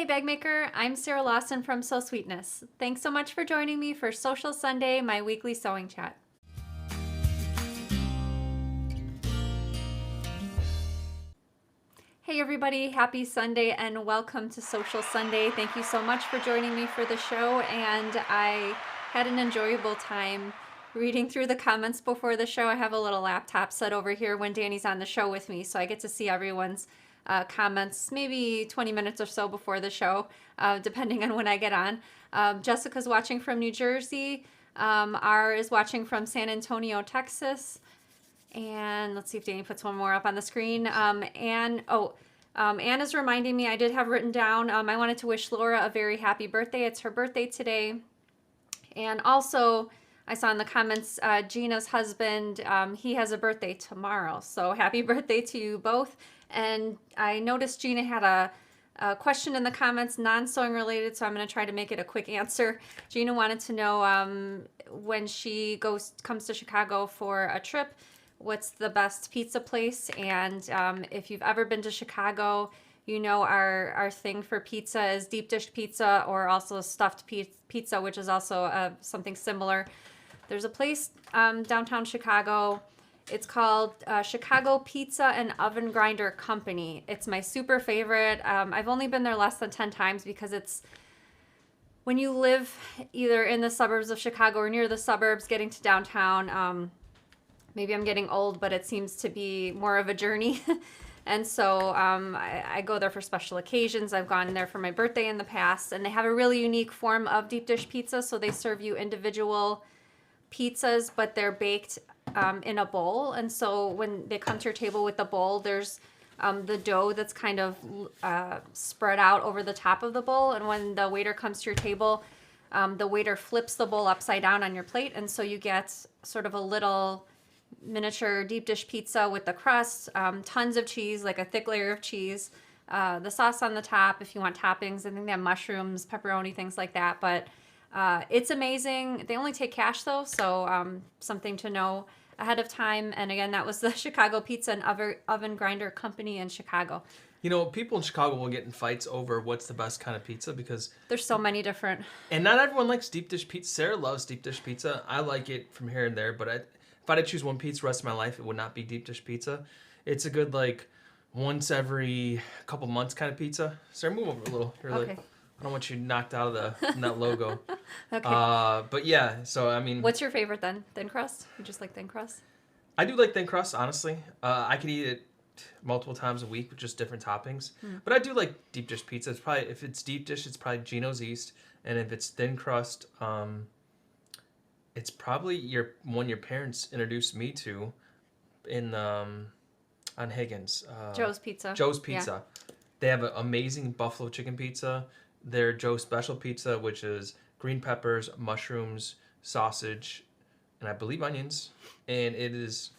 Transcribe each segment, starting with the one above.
Hey Bagmaker, I'm Sarah Lawson from Sew Sweetness. Thanks so much for joining me for Sewcial Sunday, my weekly sewing chat. Hey everybody, happy Sunday and welcome to Sewcial Sunday. Thank you so much for joining me for the show, and I had an enjoyable time reading through the comments before the show. I have a little laptop set over here when Danny's on the show with me, so I get to see everyone's comments maybe 20 minutes or so before the show, depending on when I get on. Jessica's watching from New Jersey. R is watching from San Antonio, Texas. And let's see if Danny puts one more up on the screen. Anne is reminding me, I did have written down, I wanted to wish Laura a very happy birthday. It's her birthday today. And also, I saw in the comments, Gina's husband, he has a birthday tomorrow. So happy birthday to you both. And I noticed Gina had a question in the comments, non-sewing related, so I'm going to try to make it a quick answer. Gina wanted to know when she comes to Chicago for a trip, what's the best pizza place? And if you've ever been to Chicago, you know our thing for pizza is deep dish pizza, or also stuffed pizza, which is also something similar. There's a place downtown Chicago. It's called Chicago Pizza and Oven Grinder Company. It's my super favorite. I've only been there less than 10 times because it's, when you live either in the suburbs of Chicago or near the suburbs, getting to downtown, maybe I'm getting old, but it seems to be more of a journey. And so I go there for special occasions. I've gone there for my birthday in the past, and they have a really unique form of deep dish pizza. So they serve you individual pizzas, but they're baked in a bowl. And so when they come to your table with the bowl, there's the dough that's kind of spread out over the top of the bowl. And when the waiter comes to your table, the waiter flips the bowl upside down on your plate. And so you get sort of a little miniature deep dish pizza with the crust, tons of cheese, like a thick layer of cheese, the sauce on the top if you want toppings. I think they have mushrooms, pepperoni, things like that. But it's amazing. They only take cash though, so something to know ahead of time. And again, that was the Chicago Pizza and Oven Grinder Company in Chicago. You know, people in Chicago will get in fights over what's the best kind of pizza because there's so many different. And not everyone likes deep dish pizza. Sarah loves deep dish pizza. I like it from here and there, but if I had to choose one pizza the rest of my life, it would not be deep dish pizza. It's a good, like, once every couple months kind of pizza. Sarah, move over a little. Okay. I don't want you knocked out of from that logo. Okay. But yeah, so I mean. What's your favorite then? Thin crust? You just like thin crust? I do like thin crust, honestly. I could eat it multiple times a week with just different toppings. But I do like deep dish pizza. It's probably, if it's deep dish, it's probably Gino's East. And if it's thin crust, it's probably one your parents introduced me to in on Higgins. Joe's Pizza. Joe's Pizza. Yeah. They have an amazing buffalo chicken pizza. Their Joe's Special Pizza, which is green peppers, mushrooms, sausage, and I believe onions. And it is...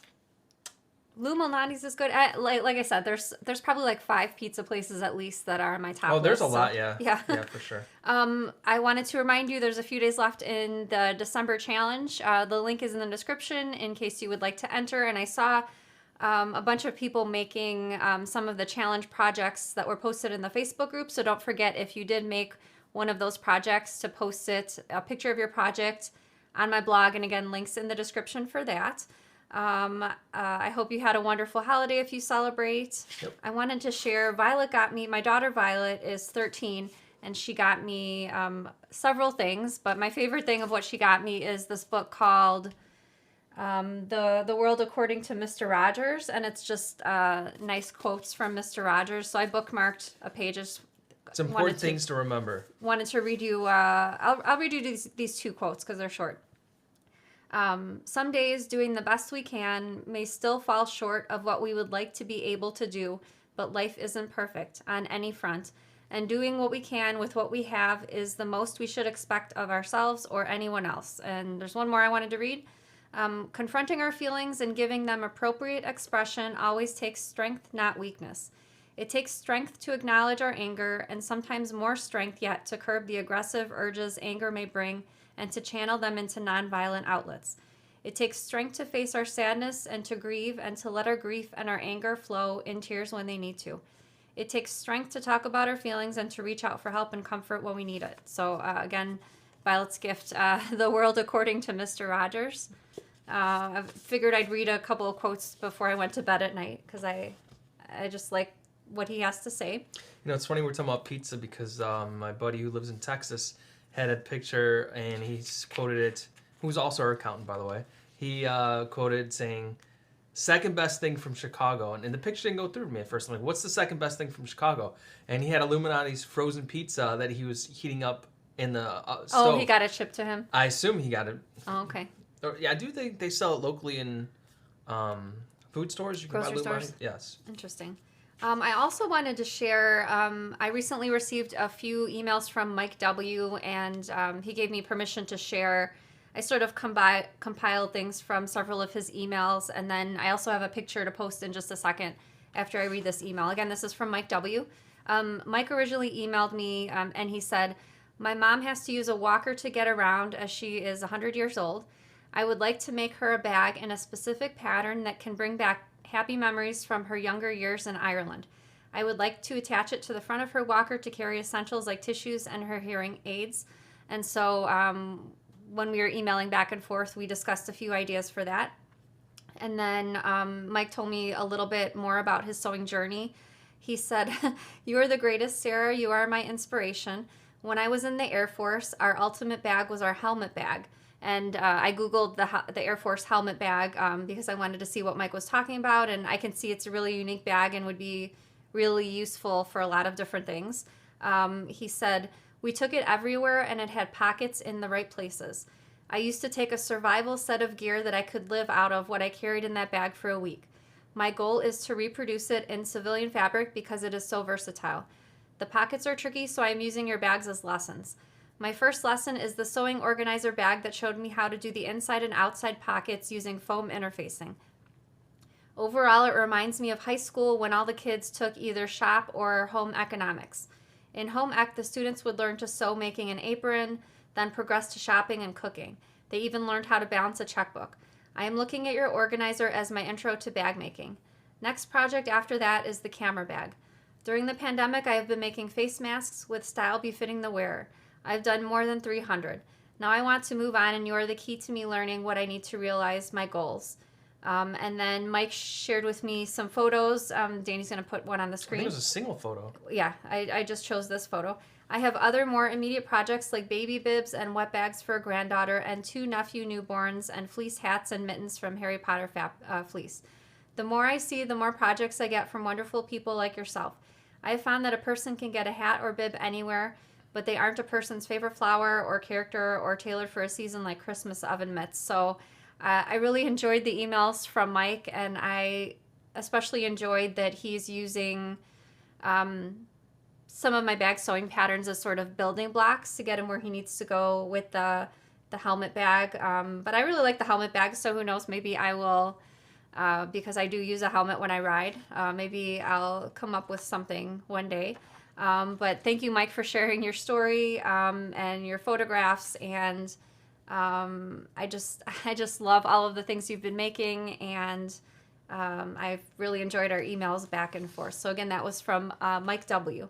Lou Malnati's is good. Like I said, there's probably like 5 pizza places at least that are on my top list. Oh, there's a lot, yeah. Yeah. Yeah, for sure. I wanted to remind you there's a few days left in the December challenge. The link is in the description in case you would like to enter. And I saw a bunch of people making some of the challenge projects that were posted in the Facebook group. So don't forget, if you did make one of those projects, to post a picture of your project on my blog. And again, links in the description for that. I hope you had a wonderful holiday if you celebrate. Yep. I wanted to share, Violet got me, my daughter Violet is 13, and she got me several things, but my favorite thing of what she got me is this book called The World According to Mr. Rogers, and it's just nice quotes from Mr. Rogers. So I bookmarked a page. It's important things to remember. Wanted to read you, I'll read you these 2 quotes because they're short. Some days doing the best we can may still fall short of what we would like to be able to do, but life isn't perfect on any front, and doing what we can with what we have is the most we should expect of ourselves or anyone else. And there's one more I wanted to read. Confronting our feelings and giving them appropriate expression always takes strength, not weakness. It takes strength to acknowledge our anger, and sometimes more strength yet to curb the aggressive urges anger may bring and to channel them into nonviolent outlets. It takes strength to face our sadness and to grieve and to let our grief and our anger flow in tears when they need to. It takes strength to talk about our feelings and to reach out for help and comfort when we need it. So again, Violet's gift, The World According to Mr. Rogers. I figured I'd read a couple of quotes before I went to bed at night because I just like what he has to say. It's funny we're talking about pizza because my buddy who lives in Texas had a picture and he's quoted it, who's also our accountant, by the way. He quoted saying, second best thing from Chicago. And the picture didn't go through to me at first. I'm like, what's the second best thing from Chicago? And he had Illuminati's frozen pizza that he was heating up in the stove. Oh, he got it shipped to him? I assume he got it. Oh, okay. Yeah, I do think they sell it locally in food stores. You can Grocery buy stores? Yes. Interesting. I also wanted to share, I recently received a few emails from Mike W., and he gave me permission to share. I sort of compiled things from several of his emails, and then I also have a picture to post in just a second after I read this email. Again, this is from Mike W. Mike originally emailed me, and he said, my mom has to use a walker to get around as she is 100 years old. I would like to make her a bag in a specific pattern that can bring back happy memories from her younger years in Ireland. I would like to attach it to the front of her walker to carry essentials like tissues and her hearing aids. And so when we were emailing back and forth, we discussed a few ideas for that. And then Mike told me a little bit more about his sewing journey. He said, you are the greatest, Sarah. You are my inspiration. When I was in the Air Force, our ultimate bag was our helmet bag. And I Googled the Air Force helmet bag because I wanted to see what Mike was talking about. And I can see it's a really unique bag and would be really useful for a lot of different things. He said, we took it everywhere and it had pockets in the right places. I used to take a survival set of gear that I could live out of what I carried in that bag for a week. My goal is to reproduce it in civilian fabric because it is so versatile. The pockets are tricky, so I'm using your bags as lessons. My first lesson is the sewing organizer bag that showed me how to do the inside and outside pockets using foam interfacing. Overall, it reminds me of high school when all the kids took either shop or home economics. In home ec, the students would learn to sew making an apron, then progress to shopping and cooking. They even learned how to balance a checkbook. I am looking at your organizer as my intro to bag making. Next project after that is the camera bag. During the pandemic, I have been making face masks with style befitting the wearer. I've done more than 300. Now I want to move on, and you are the key to me learning what I need to realize my goals. And then Mike shared with me some photos. Danny's going to put one on the screen. I think it was a single photo. Yeah, I just chose this photo. I have other more immediate projects like baby bibs and wet bags for a granddaughter and 2 nephew newborns and fleece hats and mittens from Harry Potter fleece. The more I see, the more projects I get from wonderful people like yourself. I have found that a person can get a hat or bib anywhere, but they aren't a person's favorite flower or character or tailored for a season like Christmas oven mitts. So I really enjoyed the emails from Mike, and I especially enjoyed that he's using some of my bag sewing patterns as sort of building blocks to get him where he needs to go with the helmet bag. But I really like the helmet bag, so who knows, maybe I will, because I do use a helmet when I ride, maybe I'll come up with something one day. But thank you, Mike, for sharing your story and your photographs. And I just love all of the things you've been making, and I've really enjoyed our emails back and forth. So again, that was from Mike W.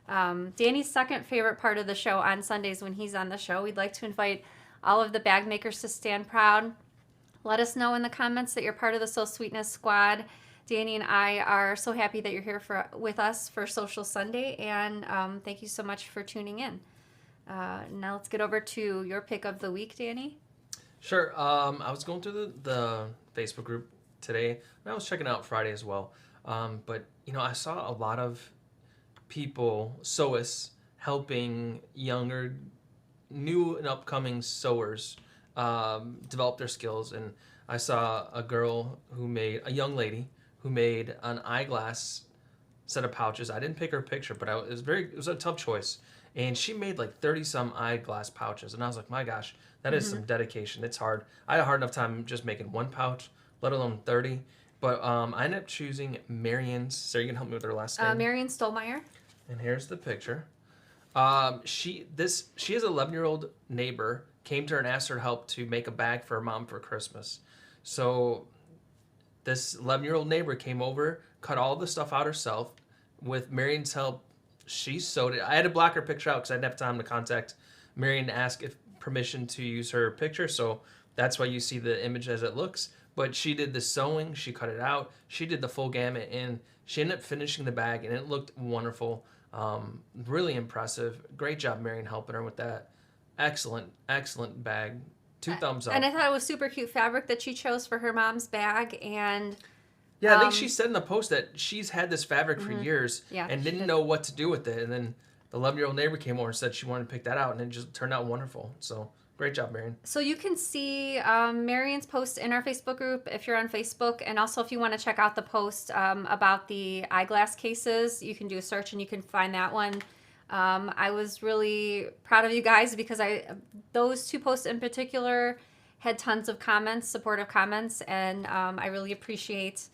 Danny's second favorite part of the show on Sundays when he's on the show, we'd like to invite all of the bag makers to stand proud. Let us know in the comments that you're part of the Sew Sweetness squad. Danny and I are so happy that you're here with us for Sewcial Sunday, and thank you so much for tuning in. Now let's get over to your pick of the week, Danny. Sure. I was going through the Facebook group today, and I was checking out Friday as well. But, I saw a lot of people, sewists, helping younger, new and upcoming sewers develop their skills. And I saw a young lady who made an eyeglass set of pouches. I didn't pick her picture, but it was a tough choice. And she made like 30 some eyeglass pouches. And I was like, my gosh, that is some dedication. It's hard. I had a hard enough time just making one pouch, let alone 30. But I ended up choosing Marion's. Sarah, you can help me with her last name. Marion Stollmeier. And here's the picture. She has an 11-year-old neighbor, came to her and asked her help to make a bag for her mom for Christmas. So this 11-year-old neighbor came over, cut all the stuff out herself, with Marion's help, she sewed it. I had to block her picture out because I didn't have time to contact Marion to ask if permission to use her picture. So that's why you see the image as it looks. But she did the sewing, she cut it out, she did the full gamut, and she ended up finishing the bag, and it looked wonderful. Really impressive. Great job, Marion, helping her with that. Excellent, excellent bag. 2 thumbs up. And I thought it was super cute fabric that she chose for her mom's bag. And yeah, I think she said in the post that she's had this fabric for years and didn't know what to do with it. And then the 11-year-old neighbor came over and said she wanted to pick that out, and it just turned out wonderful. So great job, Marion. So you can see Marion's post in our Facebook group if you're on Facebook. And also if you want to check out the post about the eyeglass cases, you can do a search and you can find that one. I was really proud of you guys because those 2 posts in particular had tons of comments, supportive comments, and I really appreciate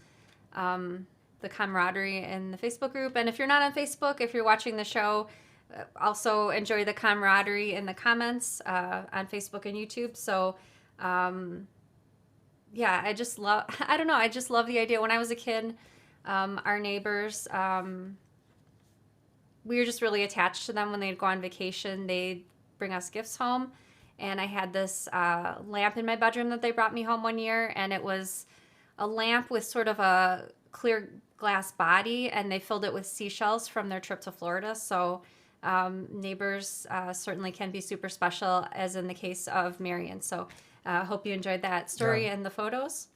the camaraderie in the Facebook group. And if you're not on Facebook, if you're watching the show, also enjoy the camaraderie in the comments on Facebook and YouTube. So, yeah, I just love, I don't know, I just love the idea. When I was a kid, our neighbors, we were just really attached to them. When they'd go on vacation, they'd bring us gifts home. And I had this lamp in my bedroom that they brought me home one year, and it was a lamp with sort of a clear glass body, and they filled it with seashells from their trip to Florida. So neighbors certainly can be super special, as in the case of Marion. So I hope you enjoyed that story and the photos.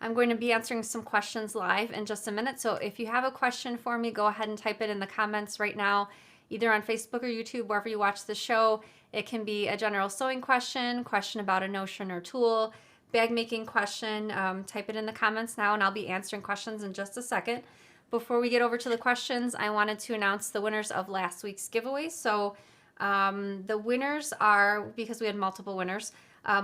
I'm going to be answering some questions live in just a minute. So if you have a question for me, go ahead and type it in the comments right now, either on Facebook or YouTube, wherever you watch the show. It can be a general sewing question about a notion or tool, bag making question. Type it in the comments now, and I'll be answering questions in just a second. Before we get over to the questions, I wanted to announce the winners of last week's giveaway. So the winners are, because we had multiple winners,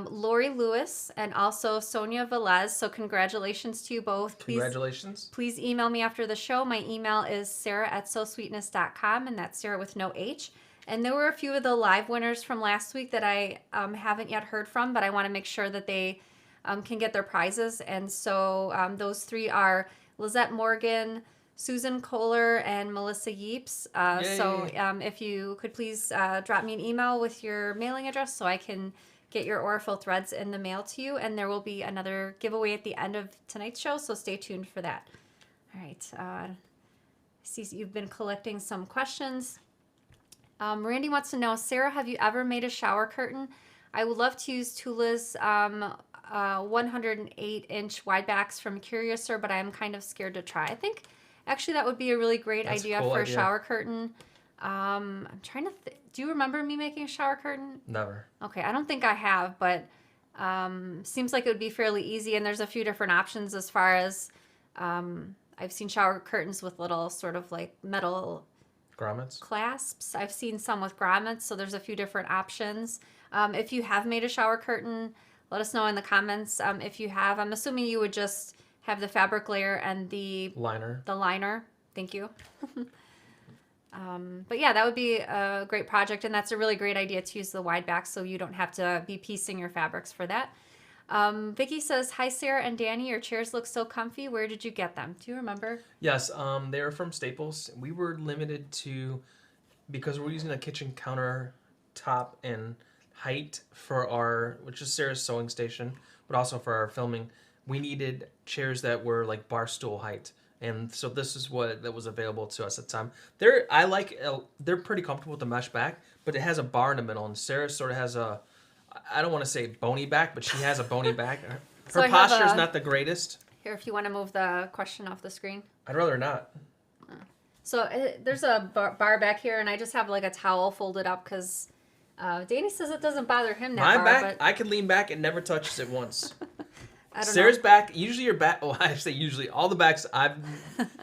Lori Lewis and also Sonia Velez. So congratulations to you both. Congratulations. Please email me after the show. My email is sarah@sewsweetness.com, and that's Sarah with no H. And there were a few of the live winners from last week that I haven't yet heard from, but I want to make sure that they can get their prizes. And so those 3 are Lizette Morgan, Susan Kohler, and Melissa Yeeps. So if you could please drop me an email with your mailing address so I can get your Aurifil threads in the mail to you. And there will be another giveaway at the end of tonight's show, so stay tuned for that. All right. I see you've been collecting some questions. Randy wants to know, Sarah, have you ever made a shower curtain? I would love to use Tula's 108-inch wide backs from Curiouser, but I'm kind of scared to try. I think actually that would be a really great idea for a shower curtain. I'm trying to do you remember me making a shower curtain? Never. Okay, I don't think I have, but seems like it would be fairly easy, and there's a few different options as far as I've seen shower curtains with little sort of like metal grommets clasps. I've seen some with grommets, so there's a few different options. If you have made a shower curtain, let us know in the comments. If you have, I'm assuming you would just have the fabric layer and the liner. The liner. Thank you. But yeah, that would be a great project, and that's a really great idea to use the wide back so you don't have to be piecing your fabrics for that. Vicky says, hi, Sarah and Danny. Your chairs look so comfy. Where did you get them? Do you remember? Yes, they are from Staples. We were limited to, because we're using a kitchen countertop and height for our, which is Sarah's sewing station, but also for our filming, we needed chairs that were like bar stool height. And so this is what that was available to us at the time. They're pretty comfortable with the mesh back, but it has a bar in the middle, and Sarah sort of has a, I don't want to say bony back, but she has a bony back. Her posture's not the greatest. Here, if you want to move the question off the screen. I'd rather not. So there's a bar back here, and I just have like a towel folded up because Danny says it doesn't bother him that My far. back, I can lean back and never touches it once. I don't Sarah's know. back, usually your back, well, I say usually, all the backs I've,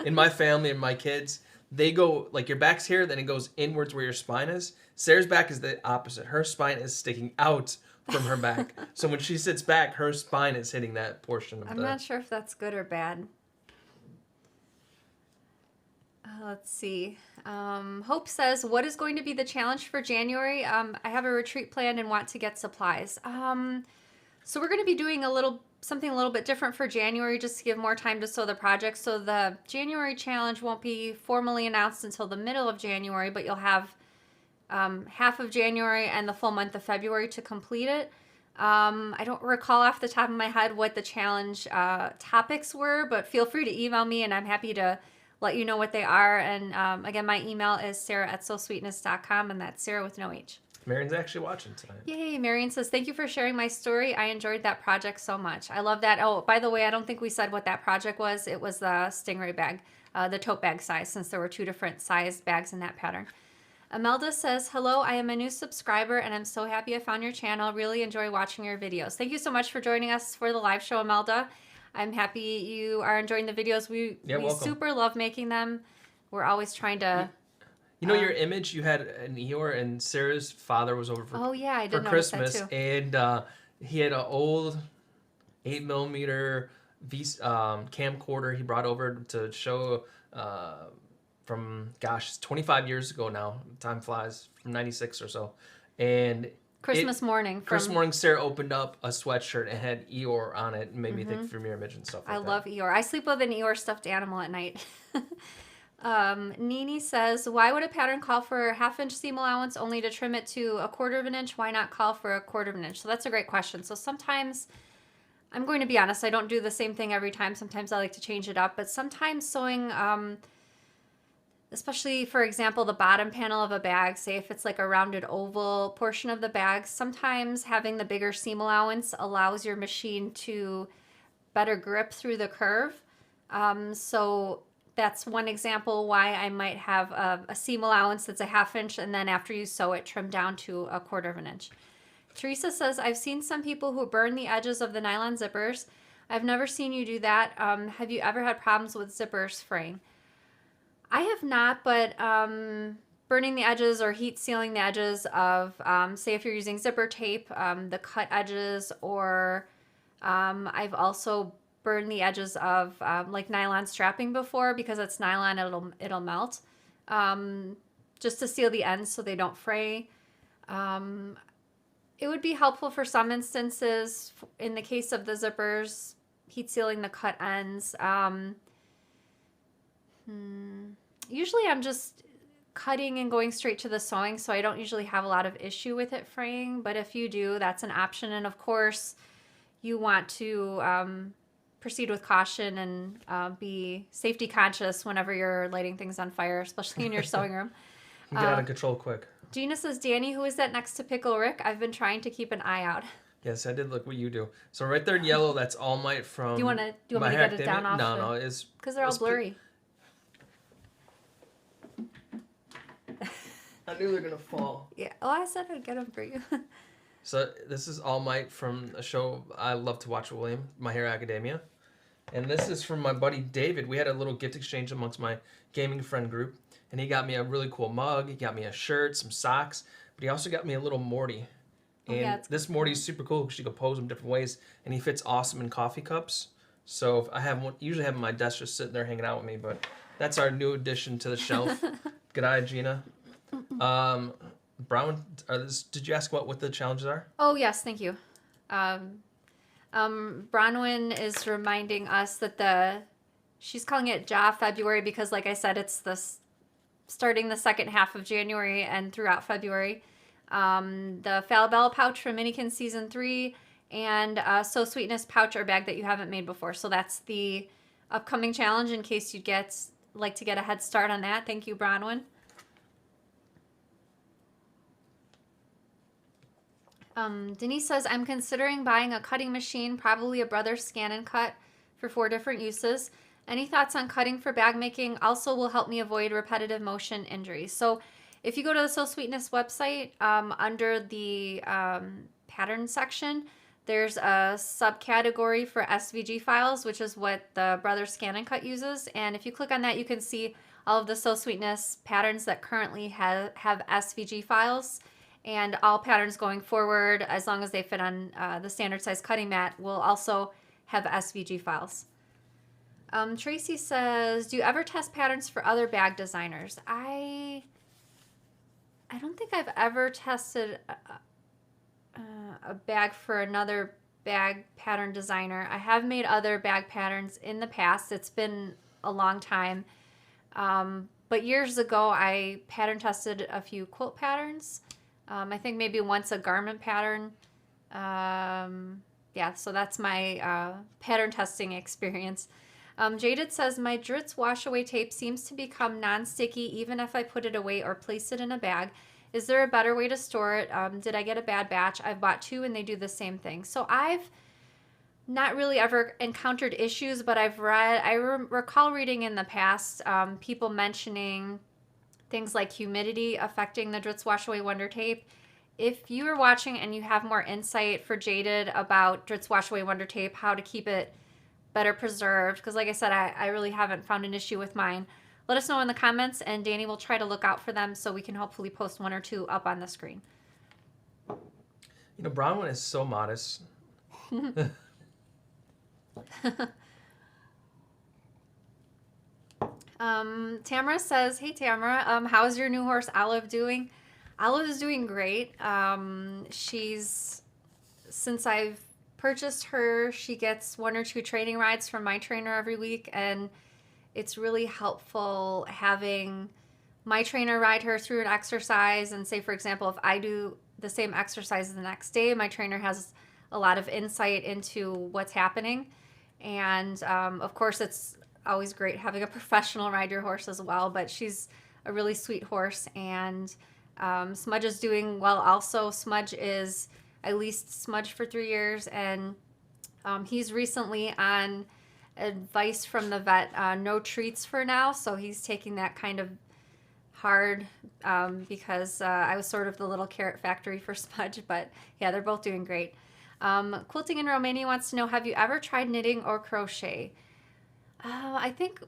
in my family and my kids, they go, like your back's here, then it goes inwards where your spine is. Sarah's back is the opposite. Her spine is sticking out from her back. So when she sits back, her spine is hitting that portion of I'm not sure if that's good or bad. Let's see. Hope says, what is going to be the challenge for January? I have a retreat planned and want to get supplies. So we're going to be doing a little something a little bit different for January just to give more time to sew the project. So the January challenge won't be formally announced until the middle of January, but you'll have half of January and the full month of February to complete it. I don't recall off the top of my head what the challenge topics were, but feel free to email me and I'm happy to let you know what they are. And again, my email is sarah@sewsweetness.com, and that's Sarah with no H. Marion's actually watching tonight. Yay, Marion says, thank you for sharing my story. I enjoyed that project so much. I love that. Oh, by the way, I don't think we said what that project was. It was the stingray bag, the tote bag size, since there were 2 different sized bags in that pattern. Imelda says, hello, I am a new subscriber and I'm so happy I found your channel. Really enjoy watching your videos. Thank you so much for joining us for the live show, Imelda. I'm happy you are enjoying the videos. We super love making them. We're always trying to... You know your image? You had an Eeyore, and Sarah's father was over for, I did for Christmas, that too. And he had an old 8mm camcorder he brought over to show from, 25 years ago now. Time flies, from 96 or so. And Christmas morning, Sarah opened up a sweatshirt and had Eeyore on it and made me think from your image and stuff like that. I love Eeyore. I sleep with an Eeyore stuffed animal at night. Nini says, why would a pattern call for a 1/2 inch seam allowance only to trim it to 1/4 of an inch? Why not call for 1/4 of an inch? So that's a great question. So sometimes, I'm going to be honest, I don't do the same thing every time. Sometimes I like to change it up, but sometimes sewing, especially for example, the bottom panel of a bag, say if it's like a rounded oval portion of the bag, sometimes having the bigger seam allowance allows your machine to better grip through the curve. So that's one example why I might have a seam allowance that's a 1/2 inch, and then after you sew it, trim down to 1/4 of an inch. Teresa says, I've seen some people who burn the edges of the nylon zippers. I've never seen you do that. Have you ever had problems with zippers fraying? I have not, but burning the edges or heat sealing the edges of, say if you're using zipper tape, the cut edges, or I've also burn the edges of like nylon strapping before, because it's nylon, it'll melt, just to seal the ends so they don't fray. It would be helpful for some instances in the case of the zippers, heat sealing the cut ends. Usually I'm just cutting and going straight to the sewing, so I don't usually have a lot of issue with it fraying, but if you do, that's an option. And of course you want to proceed with caution and be safety conscious whenever you're lighting things on fire, especially in your sewing room. Get out of control quick. Gina says, Danny, who is that next to Pickle Rick? I've been trying to keep an eye out. Yes, I did look what you do. So right there in yellow, that's All Might from... Do you want me to get it down off? No, it's... Because they're all blurry. I knew they were going to fall. Yeah. Oh, I said I'd get them for you. So this is All Might from a show I love to watch with William, My Hero Academia. And this is from my buddy David. We had a little gift exchange amongst my gaming friend group. And he got me a really cool mug. He got me a shirt, some socks. But he also got me a little Morty. And this Morty is super cool because you can pose him different ways. And he fits awesome in coffee cups. So if I have one, usually have him on my desk just sitting there hanging out with me. But that's our new addition to the shelf. Good eye, Gina. Brown, did you ask what the challenges are? Oh, yes, thank you. Bronwyn is reminding us that she's calling it Ja February because, like I said, it's starting the second half of January and throughout February. The Falabella pouch from Minikin Season 3 and So Sweetness pouch or bag that you haven't made before. So that's the upcoming challenge in case you'd like to get a head start on that. Thank you, Bronwyn. Denise says, I'm considering buying a cutting machine, probably a Brothers Scan and Cut for 4 different uses. Any thoughts on cutting for bag making also will help me avoid repetitive motion injuries. So if you go to the So Sweetness website, under the pattern section, there's a subcategory for SVG files, which is what the Brothers Scan and Cut uses. And if you click on that, you can see all of the So Sweetness patterns that currently have SVG files. And all patterns going forward, as long as they fit on the standard size cutting mat, will also have SVG files. Tracy says, do you ever test patterns for other bag designers? I don't think I've ever tested a bag for another bag pattern designer. I have made other bag patterns in the past. It's been a long time. But years ago, I pattern tested a few quilt patterns. I think maybe once a garment pattern. Yeah, so that's my pattern testing experience. Jaded says, my Dritz wash away tape seems to become non-sticky even if I put it away or place it in a bag. Is there a better way to store it? Did I get a bad batch? I've bought 2 and they do the same thing. So I've not really ever encountered issues, but I've read, I recall reading in the past people mentioning things like humidity affecting the Dritz Wash Away Wonder Tape. If you are watching and you have more insight for Jaded about Dritz Wash Away Wonder Tape, how to keep it better preserved, because like I said, I really haven't found an issue with mine, let us know in the comments, and Danny will try to look out for them so we can hopefully post 1 or 2 up on the screen. You know, Bronwyn is so modest. Tamara says, hey Tamara, how's your new horse Olive doing? Olive is doing great. Since I've purchased her, she gets 1 or 2 training rides from my trainer every week, and it's really helpful having my trainer ride her through an exercise. And say, for example, if I do the same exercise the next day, my trainer has a lot of insight into what's happening. And of course, it's always great having a professional ride your horse as well, but she's a really sweet horse, and Smudge is doing well also. Smudge is at least Smudge for 3 years, and he's recently on advice from the vet, no treats for now, so he's taking that kind of hard because I was sort of the little carrot factory for Smudge, but yeah, they're both doing great. Quilting in Romania wants to know, have you ever tried knitting or crochet? I think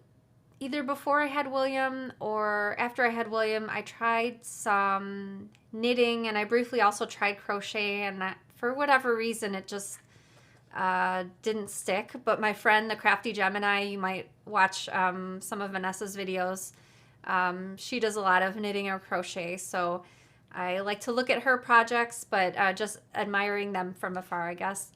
either before I had William or after I had William, I tried some knitting, and I briefly also tried crochet, and for whatever reason, it just didn't stick. But my friend, the Crafty Gemini, you might watch some of Vanessa's videos. She does a lot of knitting or crochet, so I like to look at her projects, but just admiring them from afar, I guess.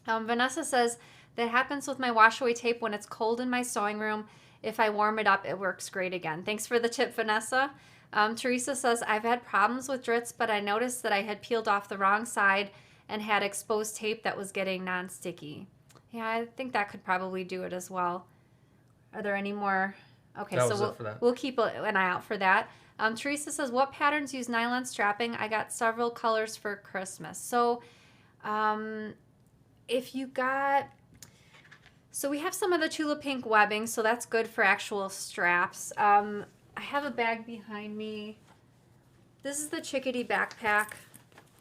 Vanessa says, that happens with my wash away tape when it's cold in my sewing room. If I warm it up, it works great again. Thanks for the tip, Vanessa. Teresa says, I've had problems with Dritz, but I noticed that I had peeled off the wrong side and had exposed tape that was getting non-sticky. Yeah, I think that could probably do it as well. Are there any more? Okay, so we'll keep an eye out for that. Teresa says, what patterns use nylon strapping? I got several colors for Christmas. So if you got... So we have some of the Tulip Pink webbing, so that's good for actual straps. I have a bag behind me. This is the Chickadee Backpack,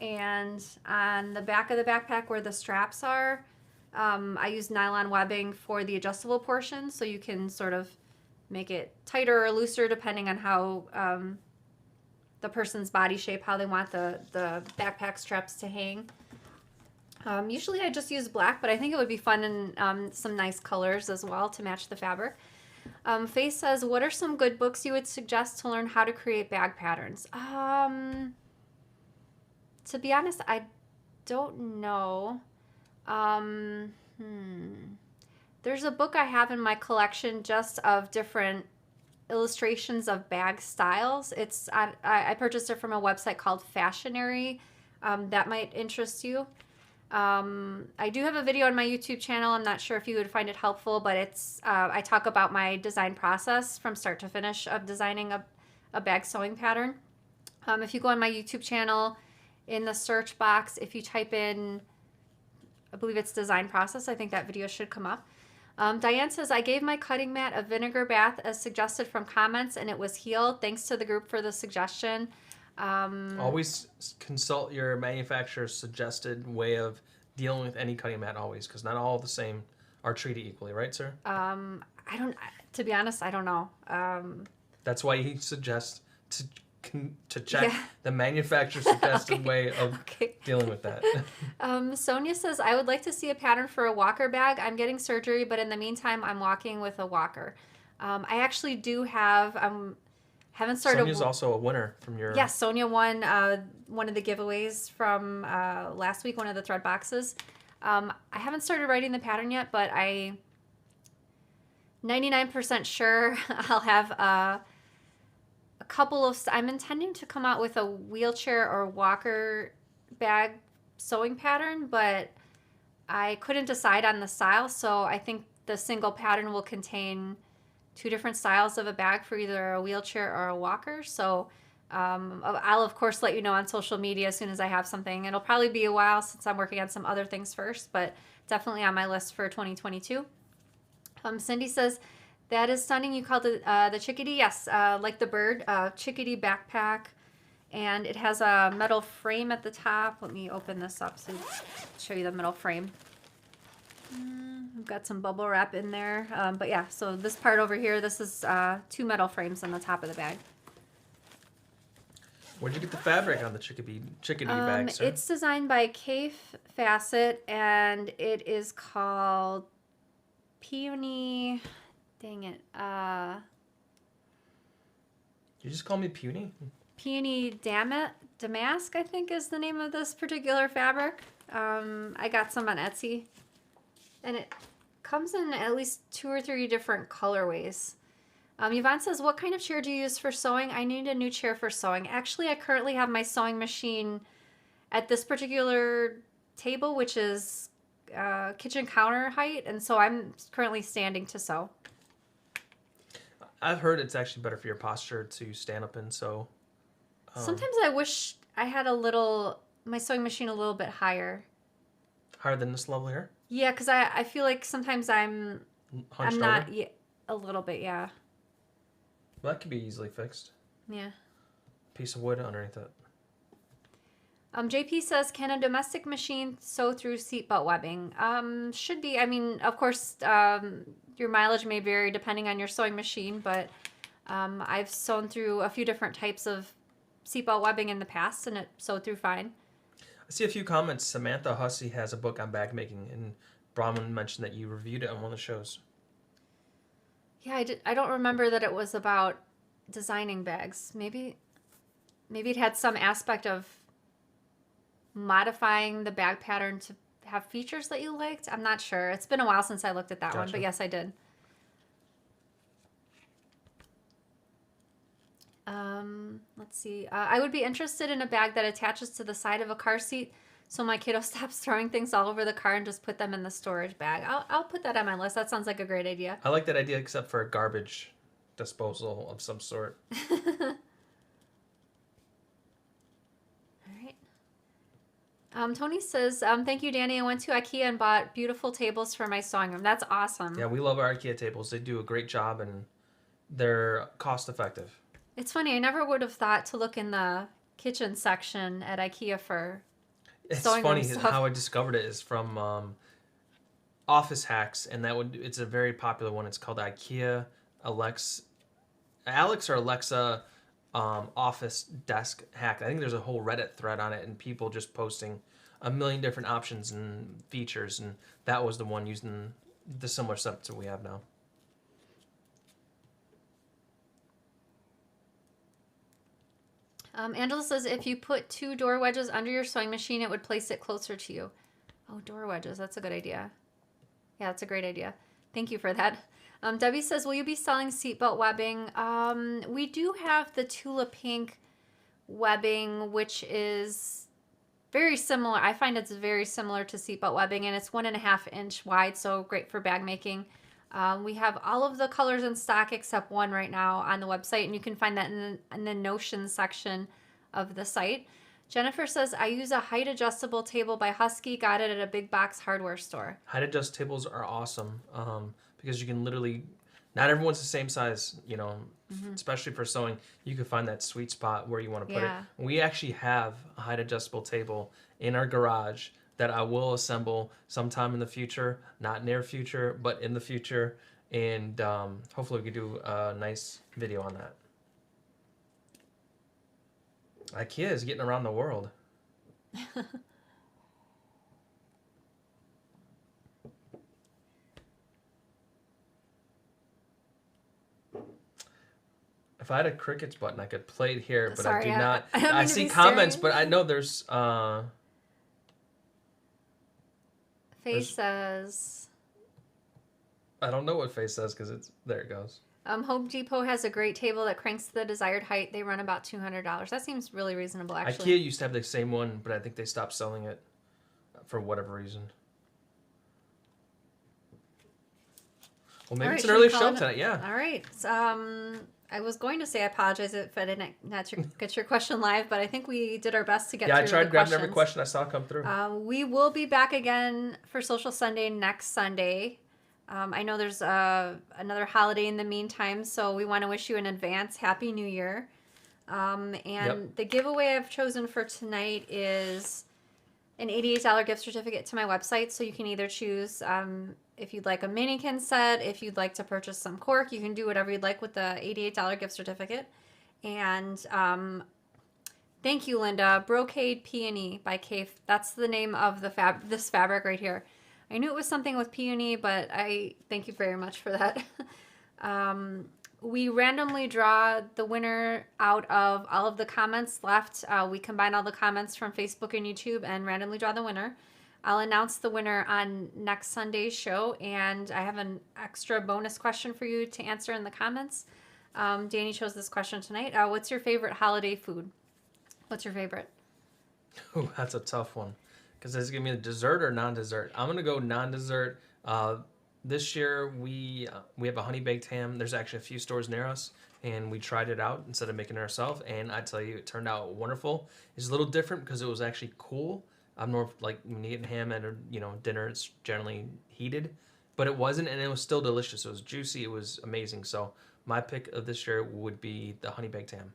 and on the back of the backpack where the straps are, I use nylon webbing for the adjustable portion, so you can sort of make it tighter or looser depending on how the person's body shape, how they want the backpack straps to hang. Usually I just use black, but I think it would be fun in some nice colors as well to match the fabric. Faye says, what are some good books you would suggest to learn how to create bag patterns? To be honest, I don't know. There's a book I have in my collection just of different illustrations of bag styles. I purchased it from a website called Fashionary. That might interest you. I do have a video on my YouTube channel. I'm not sure if you would find it helpful, but it's I talk about my design process from start to finish of designing a bag sewing pattern. If you go on my YouTube channel, in the search box, if you type in, I believe it's design process, I think that video should come up. Diane says, I gave my cutting mat a vinegar bath as suggested from comments, and it was healed. Thanks to the group for the suggestion. Always consult your manufacturer's suggested way of dealing with any cutting mat, always, because not all the same are treated equally, right, sir? To be honest, I don't know. That's why he suggests to check the manufacturer's suggested way of dealing with that. Sonia says, I would like to see a pattern for a walker bag. I'm getting surgery, but in the meantime, I'm walking with a walker. I actually do have... haven't started. Sonia's also a winner from your... Yes, Sonia won one of the giveaways from last week, one of the thread boxes. I haven't started writing the pattern yet, but 99% sure I'll have a couple of, I'm intending to come out with a wheelchair or walker bag sewing pattern, but I couldn't decide on the style, so I think the single pattern will contain 2 different styles of a bag for either a wheelchair or a walker. So I'll of course let you know on social media as soon as I have something. It'll probably be a while since I'm working on some other things first, but definitely on my list for 2022. Cindy says, that is stunning. You called it the chickadee. Yes, like the bird, Chickadee Backpack. And it has a metal frame at the top. Let me open this up so show you the metal frame. I've got some bubble wrap in there. But yeah, so this part over here, this is 2 metal frames on the top of the bag. Where'd you get the fabric on the chickadee bag, sir? It's designed by Kafe Facet, and it is called Peony. Dang it. You just call me puny? Peony Damask, I think is the name of this particular fabric. I got some on Etsy. And it comes in at least 2 or 3 different colorways. Yvonne says, what kind of chair do you use for sewing? I need a new chair for sewing. Actually, I currently have my sewing machine at this particular table, which is kitchen counter height. And so I'm currently standing to sew. I've heard it's actually better for your posture to stand up and sew. Sometimes I wish I had my sewing machine a little bit higher. Higher than this level here? Yeah, because I feel like sometimes I'm Hunched not, over? yeah, a little bit, yeah. Well, that could be easily fixed. Yeah. Piece of wood underneath it. JP says, can a domestic machine sew through seatbelt webbing? Should be. I mean, of course, your mileage may vary depending on your sewing machine, but I've sewn through a few different types of seatbelt webbing in the past, and it sewed through fine. I see a few comments. Samantha Hussey has a book on bag making, and Brahman mentioned that you reviewed it on one of the shows. Yeah, I don't remember that it was about designing bags. Maybe it had some aspect of modifying the bag pattern to have features that you liked. I'm not sure. It's been a while since I looked at that one, but yes, I did. Let's see. I would be interested in a bag that attaches to the side of a car seat so my kiddo stops throwing things all over the car and just put them in the storage bag. I'll put that on my list. That sounds like a great idea. I like that idea except for a garbage disposal of some sort. All right. Tony says, thank you, Danny. I went to IKEA and bought beautiful tables for my sewing room. That's awesome. Yeah, we love our IKEA tables. They do a great job and they're cost effective. It's funny. I never would have thought to look in the kitchen section at IKEA for sewing room stuff. It's funny how I discovered it is from Office Hacks, and it's a very popular one. It's called IKEA Alexa Office Desk Hack. I think there's a whole Reddit thread on it, and people just posting a million different options and features, and that was the one using the similar setup that we have now. Angela says, if you put 2 door wedges under your sewing machine, it would place it closer to you. Oh, door wedges. That's a good idea. Yeah, that's a great idea. Thank you for that. Debbie says, will you be selling seatbelt webbing? We do have the Tula Pink webbing, which is very similar. I find it's very similar to seatbelt webbing, and it's 1.5 inch wide, so great for bag making. We have all of the colors in stock except one right now on the website, and you can find that in the Notion section of the site. Jennifer says, I use a height adjustable table by Hussey. Got it at a big box hardware store. Height adjust tables are awesome because you can literally, not everyone's the same size, especially for sewing. You can find that sweet spot where you want to put it. We actually have a height adjustable table in our garage that I will assemble sometime in the future, not near future, but in the future. And hopefully we can do a nice video on that. IKEA is getting around the world. If I had a crickets button, I could play it here, but Sorry, I do not. I see comments, but I know there's... Faye says... I don't know what Faye says because it's... There it goes. Home Depot has a great table that cranks to the desired height. They run about $200. That seems really reasonable, actually. IKEA used to have the same one, but I think they stopped selling it for whatever reason. Well, maybe it's an early show tonight, yeah. All right. I was going to say I apologize if I didn't get your question live, but I think we did our best to get through the questions. Yeah, I tried grabbing every question I saw come through. We will be back again for Social Sunday next Sunday. I know there's another holiday in the meantime, so we want to wish you in advance Happy New Year. The giveaway I've chosen for tonight is an $88 gift certificate to my website, so you can either choose if you'd like a mannequin set, if you'd like to purchase some cork, you can do whatever you'd like with the $88 gift certificate. And thank you, Linda. Brocade Peony by Kay. That's the name of this fabric right here. I knew it was something with peony, but I thank you very much for that. We randomly draw the winner out of all of the comments left. We combine all the comments from Facebook and YouTube and randomly draw the winner. I'll announce the winner on next Sunday's show, and I have an extra bonus question for you to answer in the comments. Danny chose this question tonight. What's your favorite holiday food? What's your favorite? Oh, that's a tough one. Because it's going to be a dessert or non-dessert. I'm going to go non-dessert. This year, we have a honey-baked ham. There's actually a few stores near us, and we tried it out instead of making it ourselves. And I tell you, it turned out wonderful. It's a little different because it was actually cool. I'm more like when you eat ham at dinner, it's generally heated. But it wasn't, and it was still delicious. It was juicy. It was amazing. So my pick of this year would be the honey-baked ham.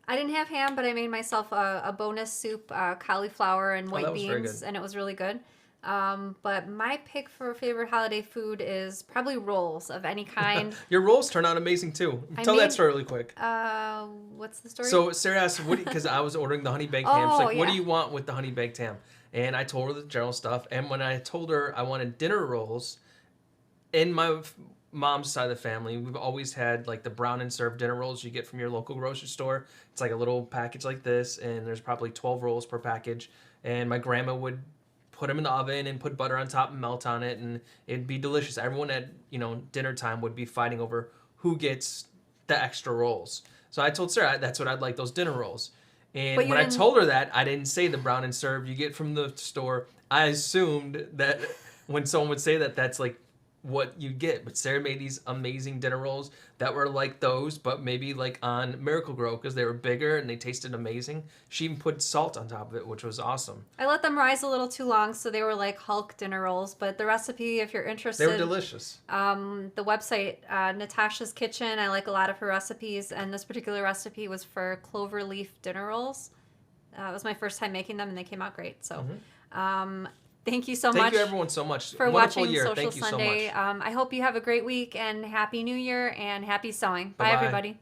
I didn't have ham, but I made myself a bonus soup, cauliflower and white beans, and it was really good. But my pick for favorite holiday food is probably rolls of any kind. Your rolls turn out amazing too. Tell that story really quick. What's the story? So Sarah asked, because I was ordering the honey baked ham. She's like, what do you want with the honey baked ham? And I told her the general stuff. And when I told her I wanted dinner rolls, in my mom's side of the family, we've always had like the brown and serve dinner rolls you get from your local grocery store. It's like a little package like this, and there's probably 12 rolls per package. And my grandma would put them in the oven and put butter on top and melt on it, and it'd be delicious. Everyone at dinner time would be fighting over who gets the extra rolls. So I told Sarah that's what I'd like, those dinner rolls. And when I told her that, I didn't say the brown and serve you get from the store. I assumed that when someone would say that, that's like what you get. But Sarah made these amazing dinner rolls that were like those, but maybe like on Miracle-Gro because they were bigger and they tasted amazing. She even put salt on top of it, which was awesome. I let them rise a little too long, so they were like Hulk dinner rolls. But the recipe, if you're interested, they were delicious. The website, Natasha's Kitchen, I like a lot of her recipes, and this particular recipe was for clover leaf dinner rolls. It was my first time making them, and they came out great. So. Thank you so much. Thank you, everyone, so much. For Wonderful watching year. Social Thank you Sunday. so much. I hope you have a great week and Happy New Year and happy sewing. Bye, Bye-bye. everybody.